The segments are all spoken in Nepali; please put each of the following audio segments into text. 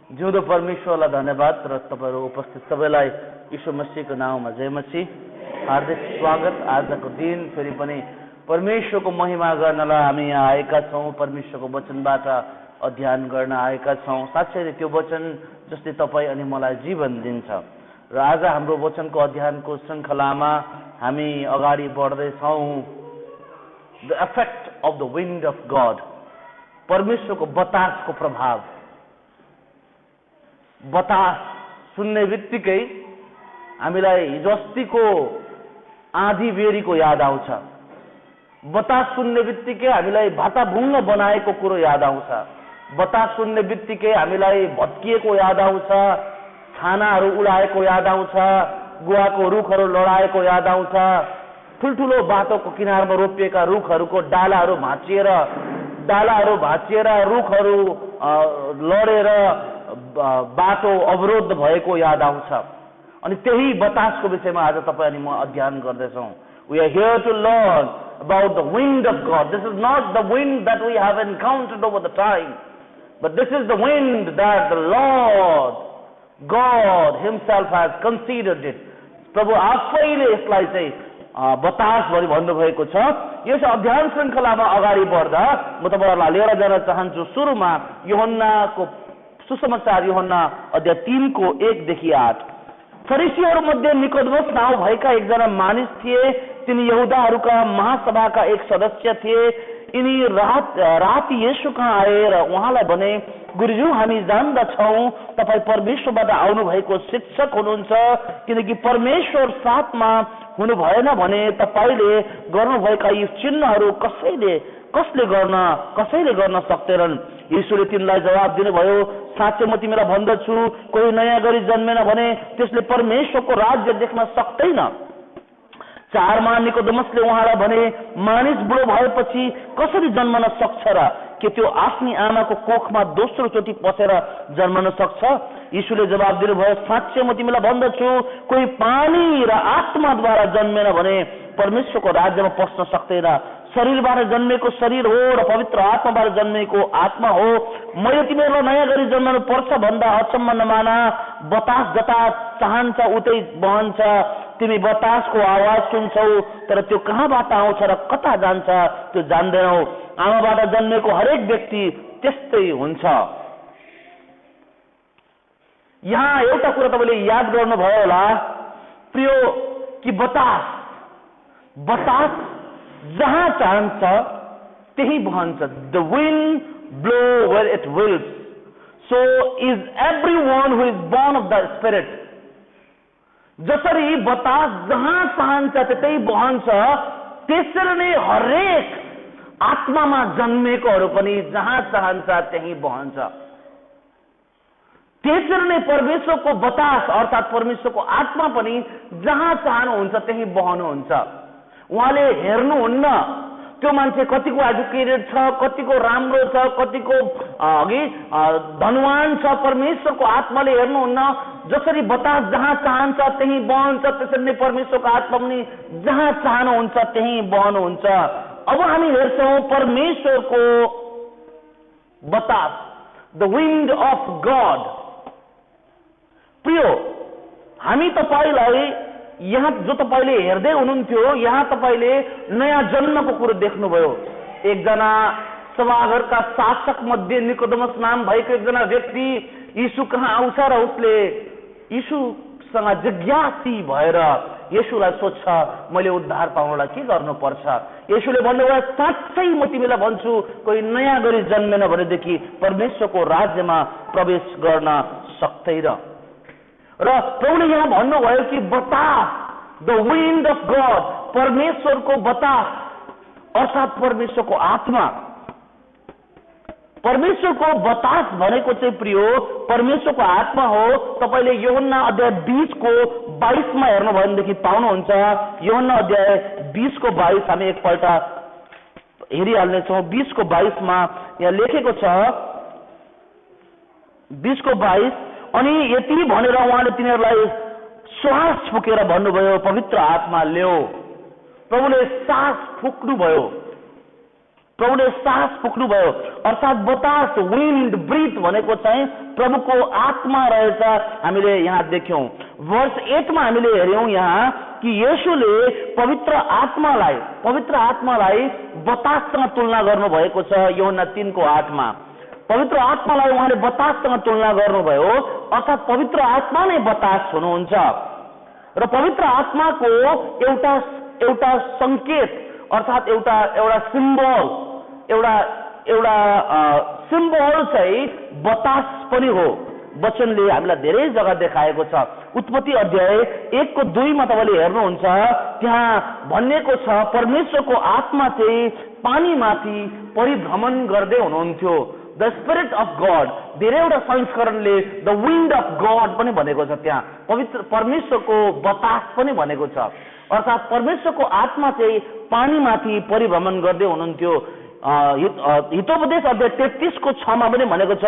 जिउँदो परमेश्वरलाई धन्यवाद र तपाईहरु उपस्थित सबैलाई यीशु मसीहको नाममा जय मसीह। हार्दिक स्वागत। आजको दिन फेरि पनि परमेश्वरको महिमा गर्नलाई हामी यहाँ आएका छौं। परमेश्वरको वचनबाट अध्ययन गर्न आएका छौं। साच्चै त्यो वचन जसले तपाई अनि मलाई जीवन दिन्छ। र आज हाम्रो वचनको अध्ययनको श्रृंखलामा हामी अगाडि बढ्दै छौं। The effect of the wind of God, परमेश्वरको बतासको प्रभाव। बतास सुन्ने बित्तिकै हामीलाई हिजो अस्तिको आँधी बेरीको याद आउँछ। बतास सुन्ने बित्तिकै हामीलाई भाटाभुङ्ग बनाएको कुरो याद आउँछ। बतास सुन्ने बित्तिकै हामीलाई भत्किएको याद आउँछ, छानाहरू उडाएको याद आउँछ, गुवाको रुखहरू लडाएको याद आउँछ, ठुल्ठुलो बाटोको किनारमा रोपिएका रुखहरूको डालाहरू भाँचिएर रुखहरू लडेर बाटो अवरोध भएको याद आउँछ। अनि त्यही बतासको विषयमा आज तपाई अनि म अध्ययन गर्दैछौं। We are here to learn about the wind of God. This is not the wind that we have encountered over the time, but this is the wind that the Lord God himself has considered it. प्रभु आफैले यसलाई चाहिँ बतास भनी भन्नुभएको छ। यस अध्ययन श्रृंखलामा अगाडि बढ्दा म तपाईहरुलाई लिएर जान चाहन्छु सुरुमा यूहन्नाको सुसमाचार, यूहन्ना अध्याय 3 को 1 देखि 8। फरिसीहरू मध्ये निकोदेमस नाउँ भएका एकजना मानिस थिए। तिनी यहुदाहरूका महासभाका एक सदस्य थिए। यिनी राति येशू कहाँ आए र उहाँलाई भने, गुरुज्यू, हामी जान्दछौं तपाई परमेश्वरबाट आउनु भएको शिक्षक हुनुहुन्छ, किनकि परमेश्वर साथमा हुनु भएन भने तपाईले गर्नुभएका यी चिन्हहरू कसले गर्न सक्दैनन्। यीशुले तिनलाई जवाब दिनुभयो, साँच्चै म तिमीलाई भन्दछु, कोही नयाँ गरी जन्मेन भने त्यसले परमेश्वरको राज्य देख्न सक्दैन। 4 मा निकोदेमसले उहाँलाई भने, मानिस बुढो भएपछि कसरी जन्मन सक्छ र के त्यो आफ्नी आमाको कोखमा दोस्रो चोटि पसेर जन्मन सक्छ? यीशुले जवाब दिनुभयो, साँच्चै म तिमीलाई भन्दछु, कोही पानी र आत्माद्वारा जन्मेन भने परमेश्वरको राज्यमा पस्न सक्दैन। शरीरबाट जन्मेको शरीर हो र पवित्र आत्माबाट जन्मेको आत्मा हो। मैले तिमीहरूलाई नयाँ गरी जन्मनु पर्छ भन्दा अचम्म नमाना। बतास जता चाहन्छ उतै बहन्छ। तिमी बतासको आवाज सुन्छौ, तर त्यो कहाँबाट आउँछ र कता जान्छ त्यो जान्दैनौ। आमाबाट जन्मेको हरेक व्यक्ति त्यस्तै हुन्छ। यहाँ एउटा कुरा तपाईले याद गर्नुभयो होला प्रियो, कि बतास जहाँ चाहन्छ त्यही बहन्छ। The wind blow where it wills, so is everyone who is born of the spirit. जसरी बतास जहाँ चाहन्छ त्यतै बहन्छ, त्यसरी नै हरेक आत्मामा जन्मेकोहरू पनि जहाँ चाहन्छ त्यही बहन्छ। त्यसरी नै परमेश्वरको बतास अर्थात् परमेश्वरको आत्मा पनि जहाँ चाहनुहुन्छ त्यही बहनुहुन्छ। उहाँले हेर्नुहुन्न त्यो मान्छे कतिको एजुकेटेड छ, कतिको राम्रो छ, कतिको धनवान छ। परमेश्वरको आत्माले हेर्नुहुन्न। जसरी बतास जहाँ चाहन्छ त्यही बहन्छ, त्यसरी नै परमेश्वरको आत्मा पनि जहाँ चाहनुहुन्छ त्यही बहनुहुन्छ। अब हामी हेर्छौं परमेश्वरको बतास, द विन्ड अफ गॉड। प्रियो, हामी तपाईलाई यहाँ जो तपाईले हेर्दै हुनुहुन्थ्यो, यहाँ तपाईले नयाँ जन्मको कुरो देख्नुभयो। एकजना सभाघरका शासक मध्ये निकोदेमस नाम भएको एकजना व्यक्ति यीशु कहाँ आउँछ र उसले यीशुसँग जिज्ञासी भएर यीशुलाई सोध्छ, मैले उद्धार पाउनलाई के गर्नुपर्छ? यीशुले भन्नुभयो, साँच्चै म तिमीलाई भन्छु, कोही नयाँ गरी जन्मेन भनेदेखि परमेश्वरको राज्यमा प्रवेश गर्न सक्दैन। र प्रभुले यहाँ भन्नुभयो कि बतास, द विन्ड अफ गॉड, परमेश्वरको बतास अर्थात् परमेश्वरको आत्मा। परमेश्वरको बतास भनेको चाहिँ प्रियो परमेश्वरको आत्मा हो। तपाईले यूहन्ना अध्याय 20 को 22 मा हेर्नु भयो भनेदेखि पाउनुहुन्छ। यूहन्ना अध्याय 20 को 22 हामी एकपल्ट हेरिहाल्ने छौं। 20 को 22 मा यहाँ लेखेको छ, 20 को 22, अनि यति भनेर उहाँले तिनीहरूलाई श्वास फुकेर भन्नुभयो, पवित्र आत्मा ल्याऊ। प्रभुले सास फुक्नुभयो। प्रभुले सास पुग्नुभयो, अर्थात् बतास, विन्ड, ब्रिथ भनेको चाहिँ प्रभुको आत्मा रहेछ हामीले यहाँ देख्यौं। वर्ष 8 मा हामीले हेर्यौं यहाँ कि येशूले पवित्र आत्मालाई बताससँग तुलना गर्नुभएको छ। यूहन्ना 3:8 मा पवित्र आत्मालाई उहाँले बताससँग तुलना गर्नुभयो, अर्थात् पवित्र आत्मा नै बतास हुनुहुन्छ। र पवित्र आत्माको एउटा संकेत अर्थात् एउटा सिम्बल चाहिँ बतास पनि हो। वचनले हामीलाई धेरै जग्गा देखाएको छ। उत्पत्ति अध्याय 1:2 मा तपाईले हेर्नुहुन्छ, त्यहाँ भनिएको छ परमेश्वरको आत्मा चाहिँ पानीमाथि परिभ्रमण गर्दै हुनुहुन्थ्यो। द स्पिरिट अफ गॉड, धेरैवटा संस्करणले द विन्ड अफ गॉड पनि भनेको छ। त्यहाँ पवित्र परमेश्वरको बतास पनि भनेको छ, अर्थात् परमेश्वरको आत्मा चाहिँ पानीमाथि परिभ्रमण गर्दै हुनुहुन्थ्यो। हितोपदेश अध्याय 33:6 मा पनि भनेको छ,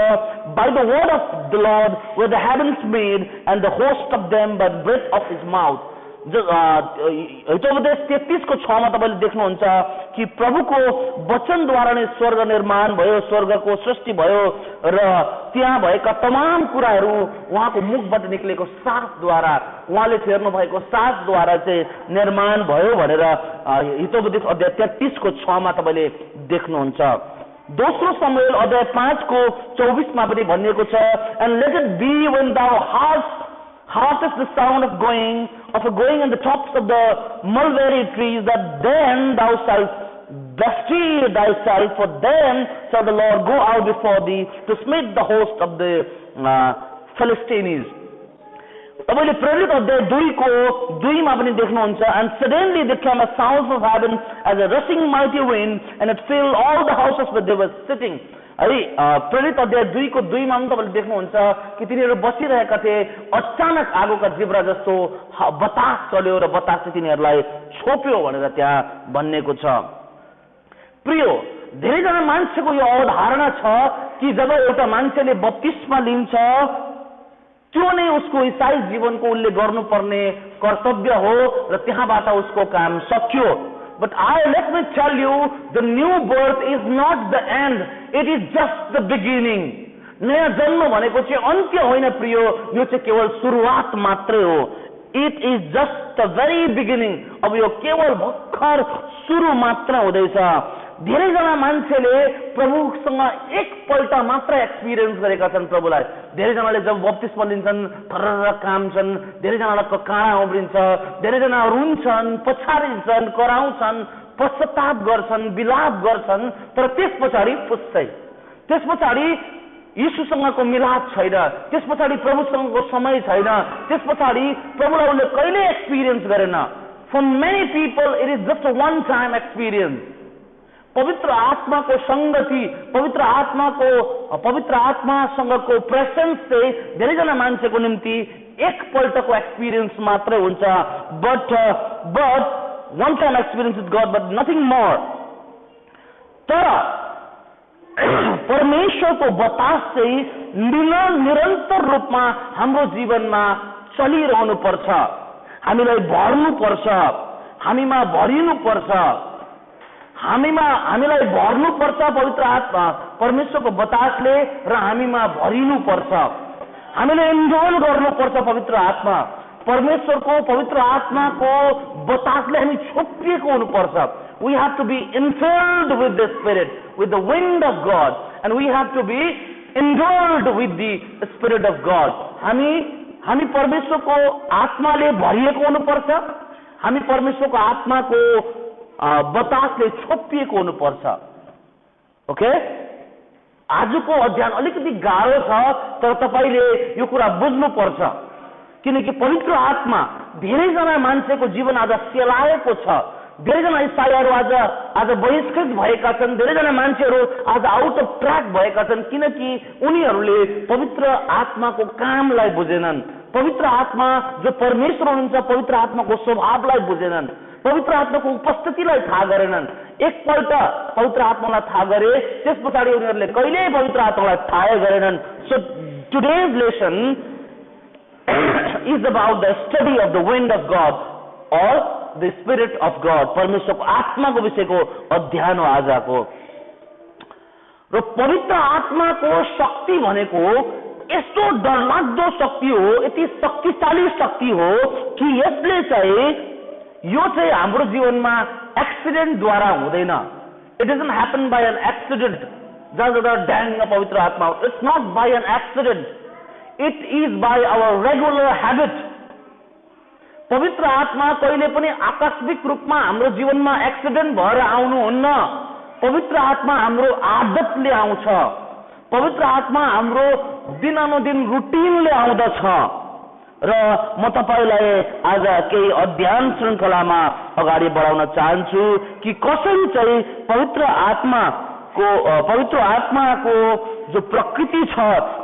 by the word of the Lord were the heavens made and the host of them by the breath of his mouth. हितोपदेश 33:6 मा तपाईले देख्नुहुन्छ कि प्रभुको वचनद्वारा नै स्वर्ग निर्माण भयो, स्वर्गको सृष्टि भयो र त्यहाँ भएका तमाम कुराहरू उहाँको मुखबाट निक्लेको सासद्वारा, उहाँले फेर्नु भएको सासद्वारा चाहिँ निर्माण भयो भनेर हितोपदेश अध्याय 33:6 मा तपाईले देख्नुहुन्छ। दोस्रो शमूएल अध्याय 5:24 मा पनि भनिएको छ, and let it be when thou heartest the sound of going in the tops of the mulberry trees, that then thou shalt vestir thyself, for then shall the Lord go out before thee to smite the host of the Philistines. तपाईले प्रेरित अध्याय 2:2 मा पनि देख्नुहुन्छ, and suddenly there came a sound from heaven as a rushing mighty wind, and it filled all the houses where they were sitting. है प्रेरित अध्याय 2:2 मा पनि तपाईले देख्नुहुन्छ कि तिनीहरू बसिरहेका थिए, अचानक आगोका जिब्रा जस्तो बतास चल्यो र बतासले तिनीहरूलाई छोप्यो भनेर त्यहाँ भनिएको छ। प्रियो, धेरैजना मान्छेको यो अवधारणा छ कि जब एउटा मान्छेले बप्तिस्मा लिन्छ त्यो नै उसको ईसाई जीवनको उसले गर्नुपर्ने कर्तव्य हो र त्यहाँबाट उसको काम सकियो। But let me tell you, the new birth is not the end, it is just the beginning. नयाँ जन्म भनेको चाहिँ अन्त्य होइन प्रियो, यो चाहिँ केवल सुरुवात मात्रै हो। It is just the very beginning. अब यो केवल भर्खर सुरु मात्र हुँदैछ। धेरैजना मान्छेले प्रभुसँग एकपल्ट मात्र एक्सपिरियन्स गरेका छन् प्रभुलाई। धेरैजनाले जब बप्तिस्मा लिन्छन् थरर काम्छन्, धेरैजनालाई काँडा उम्रिन्छ, धेरैजना रुन्छन्, पछारिन्छन्, कराउँछन्, पश्चाताप गर्छन्, विलाप गर्छन्, तर त्यस पछाडि फुस्सै, त्यस पछाडि यीशुसँगको मिलाप छैन, त्यस पछाडि प्रभुसँगको समय छैन, त्यस पछाडि प्रभुलाई उनले कहिले एक्सपिरियन्स गरेन। For many people it is just a one time experience. पवित्र आत्माको संगति, पवित्र आत्मासँगको प्रेजेन्स चाहिँ धेरैजना मान्छेको निम्ति एकपल्टको एक्सपिरियन्स मात्रै हुन्छ। But one time experience with God, but nothing more. तर परमेश्वरको बतास चाहिँ निरन्तर रूपमा हाम्रो जीवनमा चलिरहनु पर्छ। हामीलाई भर्नु पर्छ, हामीमा भरिनु पर्छ, हामीलाई भर्नु पर्छ पवित्र आत्मा परमेश्वरको बतासले र हामीमा भरिनु पर्छ। हामीले इन्जोय गर्नु पर्छ पवित्र आत्मा परमेश्वरको पवित्र आत्माको बतासले हामी छोपिएको हुनुपर्छ। We have to be infilled with the Spirit, with the wind of God, and we have to be indwelled with the Spirit of God. हामी परमेश्वरको आत्माले भरिएको हुनुपर्छ, हामी परमेश्वरको आत्माको बतासले छोपिएको हुनुपर्छ। ओके, आजको अध्ययन अलिकति गाह्रो छ, तर तपाईले यो कुरा बुझ्नुपर्छ, किनकि पवित्र आत्मा धेरैजना मान्छेको जीवन आज सेलाएको छ। धेरैजना इसाईहरू आज बहिष्कृत भएका छन्, धेरैजना मान्छेहरू आज आउट अफ ट्र्याक भएका छन्, किनकि उनीहरूले पवित्र आत्माको कामलाई बुझेनन्। पवित्र आत्मा जो परमेश्वर हुनुहुन्छ, पवित्र आत्माको स्वभावलाई बुझेनन्, पवित्र आत्माको उपस्थितिलाई थाहा गरेनन्। एकपल्ट पवित्र आत्मालाई थाहा गरे, त्यस पछाडि उनीहरूले कहिल्यै पवित्र आत्मालाई थाहा गरेनन्। So today's lesson is about the study of the wind of God और द स्पिरिट अफ गॉड। परमेश्वरको आत्माको विषयको अध्ययन हो आजको। र पवित्र आत्माको शक्ति भनेको यस्तो डरलाग्दो शक्ति हो, यति शक्तिशाली शक्ति हो कि यसले चाहिँ यो चाहिँ हाम्रो जीवनमा एक्सिडेन्टद्वारा हुँदैन। It doesn't happen by an accident जहाँ ड्याङ पवित्र आत्मा। It's not by an accident, it is by our regular habit. पवित्र आत्मा कहिले पनि आकस्मिक रूपमा हाम्रो जीवनमा एक्सिडेन्ट भएर आउनुहुन्न। पवित्र आत्मा हाम्रो आदतले आउँछ। पवित्र आत्मा हाम्रो दिनानुदिन रुटिनले आउँदछ। र म तपाईलाई आज केही अध्ययन श्रृङ्खलामा अगाडि बढाउन चाहन्छु कि कसरी चाहिँ पवित्र आत्माको जो प्रकृति छ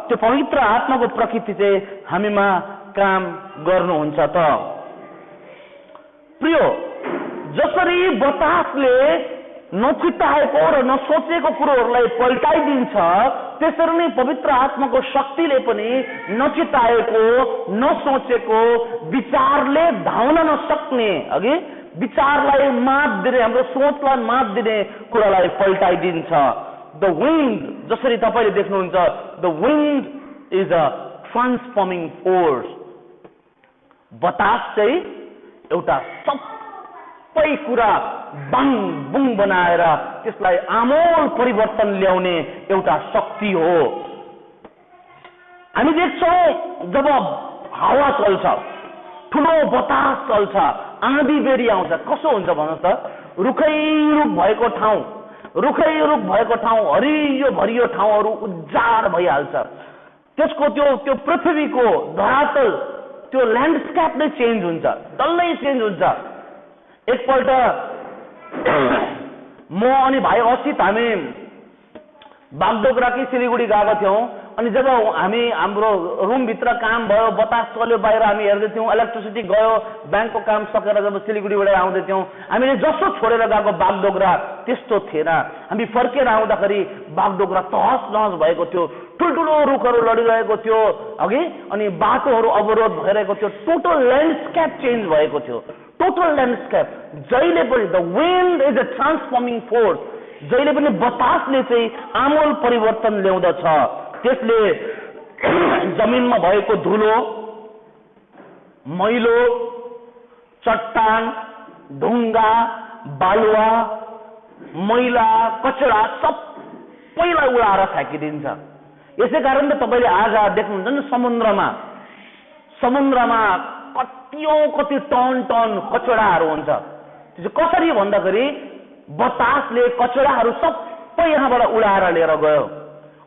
त्यो पवित्र आत्माको प्रकृति चाहिँ हामीमा काम गर्नुहुन्छ त। प्रियो, जसरी बतासले नचिताएको र नसोचेको कुरोहरूलाई पल्टाइदिन्छ, त्यसरी नै पवित्र आत्माको शक्तिले पनि नचिताएको नसोचेको विचारले धाउन नसक्ने, अघि विचारलाई मात दिने, हाम्रो सोचलाई मात दिने कुरालाई पल्टाइदिन्छ। द विन्ड, जसरी तपाईले देख्नुहुन्छ, the wind is a transforming force. बतास चाहिँ एउटा सबै कुरा बाङ बुङ बनाएर त्यसलाई आमूल परिवर्तन ल्याउने एउटा शक्ति हो। हामी देख्छौँ जब हावा चल्छ, ठुलो बतास चल्छ, आँधी बेरी आउँछ, कसो हुन्छ भन्नुहोस् त? रुखैरुख भएको ठाउँ, हरियो भरियो ठाउँहरू उज्जाड भइहाल्छ। त्यसको त्यो पृथ्वीको धरातल, त्यो ल्यान्डस्केप नै चेन्ज हुन्छ, डल्लै चेन्ज हुन्छ। एकपल्ट म अनि भाइ असित हामी बागडोग्राकै सिलिगुडी गएका थियौँ। अनि जब हामी हाम्रो रुमभित्र काम भयो, बतास चल्यो, बाहिर हामी हेर्दै थियौँ, इलेक्ट्रिसिटी गयो, ब्याङ्कको काम सकेर जब सिलिगुडीबाट आउँदै थियौँ, हामीले जसो छोडेर गएको बागडोग्रा त्यस्तो थिएन। हामी फर्केर आउँदाखेरि बागडोग्रा तहस नहस भएको थियो, ठुल्ठुलो रुखहरू लडिरहेको थियो अघि, अनि बाटोहरू अवरोध भइरहेको थियो, टोटल ल्यान्डस्केप चेन्ज भएको थियो, टोटल ल्यान्डस्केप। जहिले पनि the wind is a transforming force, जहिले पनि बतासले चाहिँ आमूल परिवर्तन ल्याउँदछ। त्यसले जमिनमा भएको धुलो, मैलो, चट्टान, ढुङ्गा, बालुवा, मैला, कचरा सबैलाई उडाएर फ्याँकिदिन्छ। यसै कारण त तपाईँले आज देख्नुहुन्छ नि समुद्रमा कति टन कचडाहरू हुन्छ। त्यो चाहिँ कसरी भन्दाखेरि बतासले कचडाहरू सबै यहाँबाट उडाएर लिएर गयो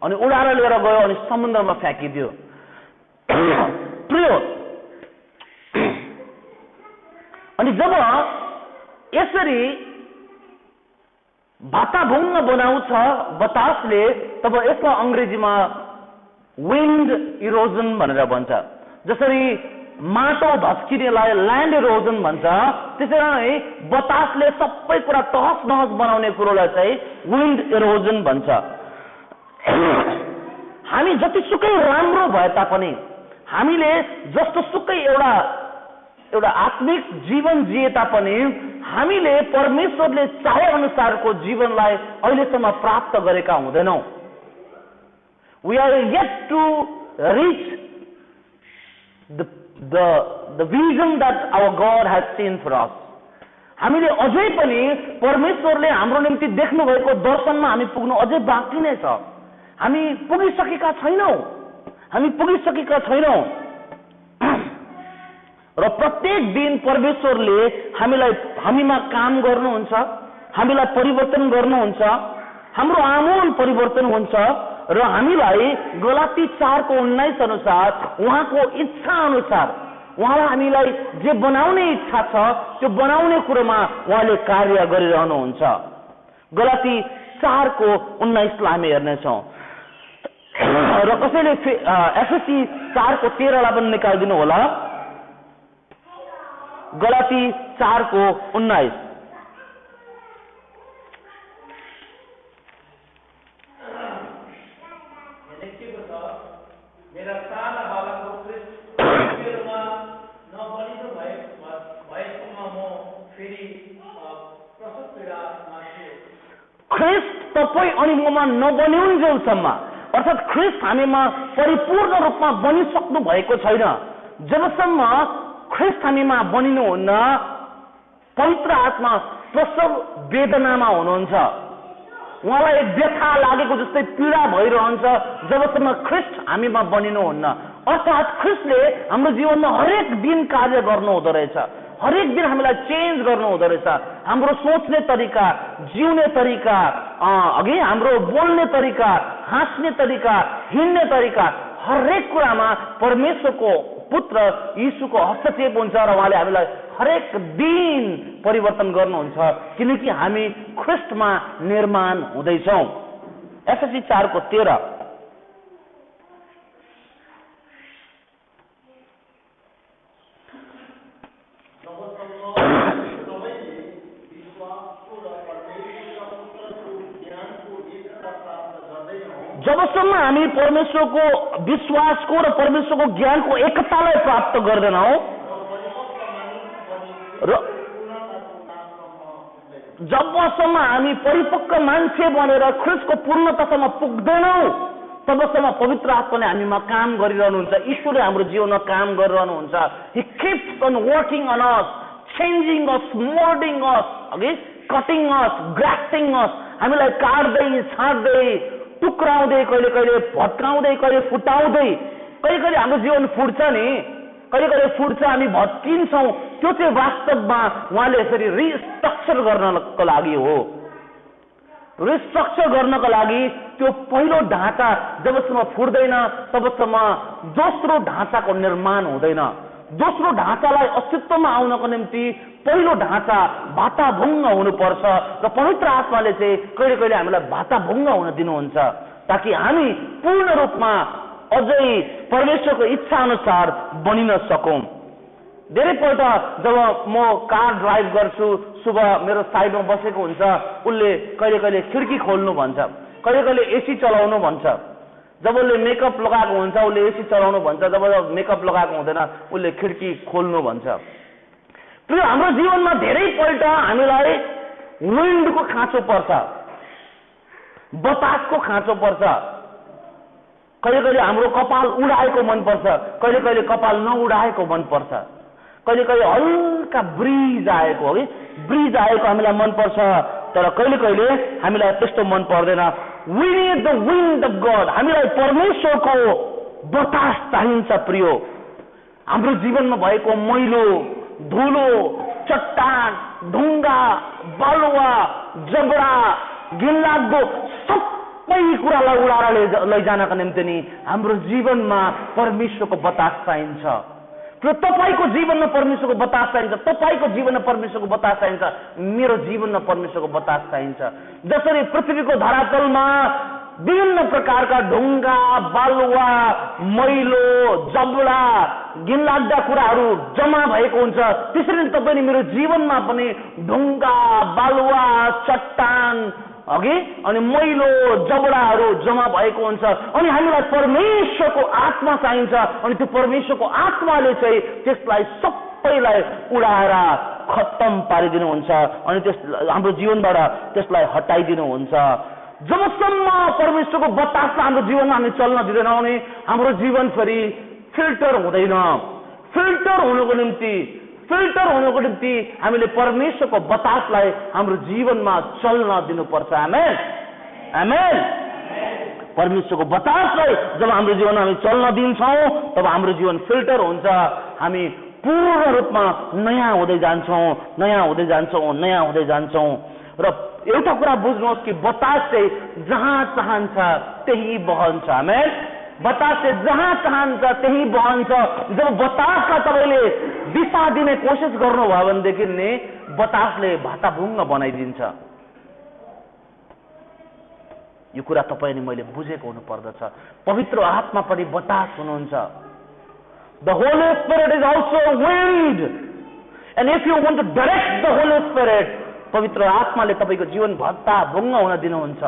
अनि समुद्रमा फ्याँकिदियो। प्रियो, अनि जब यसरी वातावरण बनाउँछ बतासले, तब यसलाई अंग्रेजीमा विन्ड इरोजन भनेर भन्छ। जसरी माटो धस्किनेलाई ल्यान्ड इरोजन भन्छ, त्यसरी नै बतासले सबै कुरा तहस नहस बनाउने कुरोलाई चाहिँ विन्ड इरोजन भन्छ। हामी जतिसुकै राम्रो भए तापनि, हामीले जस्तोसुकै एउटा आत्मिक जीवन जिए तापनि, हामीले परमेश्वरले चाहे अनुसारको जीवनलाई अहिलेसम्म प्राप्त गरेका हुँदैनौँ। We are yet to reach the vision that our God has seen for us. हामीले अझै पनि परमेश्वरले हाम्रो निम्ति देख्नु भएको दर्शनमा हामी पुग्नु अझै बाँकी नै छ। हामी पुगिसकेका छैनौं। र प्रत्येक दिन परमेश्वरले हामीमा काम गर्नुहुन्छ, हामीलाई परिवर्तन गर्नुहुन्छ, हाम्रो आमूल परिवर्तन हुन्छ र हामीलाई गलाती 4:19 अनुसार उहाँको इच्छा अनुसार उहाँलाई हामीलाई जे बनाउने इच्छा छ त्यो बनाउने कुरोमा उहाँले कार्य गरिरहनुहुन्छ। गलाती 4:19 लाई हामी हेर्नेछौँ। र कसैले एफएसी 4:13 लाई पनि निकालिदिनु होला। गलाती 4:19। ख्रिस्ट तपाईँ अनि ममा नबनिउन्जेलसम्म, अर्थात् ख्रिस्ट हामीमा परिपूर्ण रूपमा बनिसक्नु भएको छैन, जबसम्म ख्रिस्ट हामीमा बनिनुहुन्न, पवित्र आत्मा प्रसव वेदनामा हुनुहुन्छ, उहाँलाई व्यथा लागेको जस्तै पीडा भइरहन्छ जबसम्म ख्रिस्ट हामीमा बनिनुहुन्न। अर्थात् ख्रिस्टले हाम्रो जीवनमा हरेक दिन कार्य गर्नु हुँदो रहेछ, हरेक दिन हामीलाई चेन्ज गर्नु हुँदो रहेछ। हाम्रो सोच्ने तरिका, जिउने तरिका, अघि हाम्रो बोल्ने तरिका, हाँस्ने तरिका, हिँड्ने तरिका, हरेक कुरामा परमेश्वरको पुत्र यीशुको हस्तक्षेप हुन्छ र उहाँले हामीलाई हरेक दिन परिवर्तन गर्नुहुन्छ, किनकि हामी ख्रिस्टमा निर्माण हुँदैछौँ। एफएसी 4:13 जबसम्म हामी परमेश्वरको विश्वासको र परमेश्वरको ज्ञानको एकतालाई प्राप्त गर्दैनौँ र जबसम्म हामी परिपक्व मान्छे बनेर ख्रिस्टको पूर्णतासम्म पुग्दैनौँ तबसम्म पवित्र आत्माले हामीमा काम गरिरहनुहुन्छ, ईश्वरले हाम्रो जीवनमा काम गरिरहनुहुन्छ। He keeps on working on us, changing us, molding us, cutting us, grafting us, हामीलाई काट्दै छाड्दै टुक्राउँदै, कहिले कहिले भत्काउँदै, कहिले फुटाउँदै, कहिले कहिले हाम्रो जीवन फुट्छ नि, कहिले कहिले फुट्छ, हामी भत्किन्छौँ। त्यो चाहिँ वास्तवमा उहाँले यसरी रिस्ट्रक्चर गर्नको लागि हो। रिस्ट्रक्चर गर्नको लागि त्यो पहिलो ढाँचा जबसम्म फुट्दैन तबसम्म दोस्रो ढाँचाको निर्माण हुँदैन। दोस्रो ढाँचालाई अस्तित्वमा आउनको निम्ति पहिलो ढाँचा भाताभुङ्ग हुनुपर्छ र पवित्र आत्माले चाहिँ कहिले कहिले हामीलाई भाताभुङ्ग हुन दिनुहुन्छ ताकि हामी पूर्ण रूपमा अझै परमेश्वरको इच्छा अनुसार बनिन सकौँ। धेरैपल्ट जब म कार ड्राइभ गर्छु, शुभ मेरो साइडमा बसेको हुन्छ, उसले कहिले कहिले खिड्की खोल्नु भन्छ, कहिले कहिले एसी चलाउनु भन्छ। जब उसले मेकअप लगाएको हुन्छ उसले एसी चलाउनु भन्छ, जब मेकअप लगाएको हुँदैन उसले खिड्की खोल्नु भन्छ। प्रिय, हाम्रो जीवनमा धेरैपल्ट हामीलाई विन्डको खाँचो पर्छ, बतासको खाँचो पर्छ। कहिले कहिले हाम्रो कपाल उडाएको मनपर्छ, कहिले कहिले कपाल नउडाएको मनपर्छ, कहिले कहिले हल्का ब्रिज आएको, ब्रिज आएको हामीलाई मनपर्छ, तर कहिले कहिले हामीलाई त्यस्तो मन पर्दैन। We need the wind of God, हामीलाई परमेश्वरको बतास चाहिन्छ। प्रियो, हाम्रो जीवनमा भएको मैलो, धुलो, चट्टान, ढुङ्गा, बालुवा, जबडा, घिनलाग्दो सबै कुरालाई उडाएर लैजानका निम्ति नि हाम्रो जीवनमा परमेश्वरको बतास चाहिन्छ। तपाईँको जीवनमा परमेश्वरको बतास चाहिन्छ, तपाईँको जीवनमा परमेश्वरको बतास चाहिन्छ, मेरो जीवनमा परमेश्वरको बतास चाहिन्छ। जसरी पृथ्वीको धरातलमा विभिन्न प्रकारका ढुङ्गा, बालुवा, मैलो, जबडा, घिनलाग्दा कुराहरू जम्मा भएको हुन्छ, त्यसरी नै तपाईँ मेरो जीवनमा पनि ढुङ्गा, बालुवा, चट्टान अनि मैलो, जबडाहरू जम्मा भएको हुन्छ। अनि हामीलाई परमेश्वरको आत्मा चाहिन्छ, अनि त्यो परमेश्वरको आत्माले चाहिँ त्यसलाई सबैलाई उडाएर खत्तम पारिदिनुहुन्छ अनि हाम्रो जीवनबाट त्यसलाई हटाइदिनुहुन्छ। जबसम्म परमेश्वरको बतासले हाम्रो जीवनमा हामी चल्न दिँदैनौँ नि हाम्रो जीवन फेरि फिल्टर हुँदैन। फिल्टर हुनको निम्ति हामीले परमेश्वरको बतासलाई हाम्रो जीवनमा चल्न दिनुपर्छ। आमेन, आमेन। परमेश्वरको बतासलाई जब हाम्रो जीवनमा हामी चल्न दिन्छौँ तब हाम्रो जीवन फिल्टर हुन्छ, हामी पूर्ण रूपमा नयाँ हुँदै जान्छौँ। र एउटा कुरा बुझ्नुहोस् कि बतास चाहिँ जहाँ चाहन्छ त्यही बहन्छ। आमेन। बतास चाहिँ जहाँ चाहन्छ त्यही बहन्छ। जब बतासलाई तपाईँले दिशा दिने कोसिस गर्नुभयो भनेदेखि नि बतासले भाताभुङ्ग बनाइदिन्छ। यो कुरा तपाईँ अनि मैले बुझेको हुनु पर्दछ। पवित्र आत्मा पनि बतास हुनुहुन्छ। The Holy Spirit is also wind, and if you want to direct the Holy Spirit, पवित्र आत्माले तपाईँको जीवन भाताभुङ्ग हुन दिनुहुन्छ।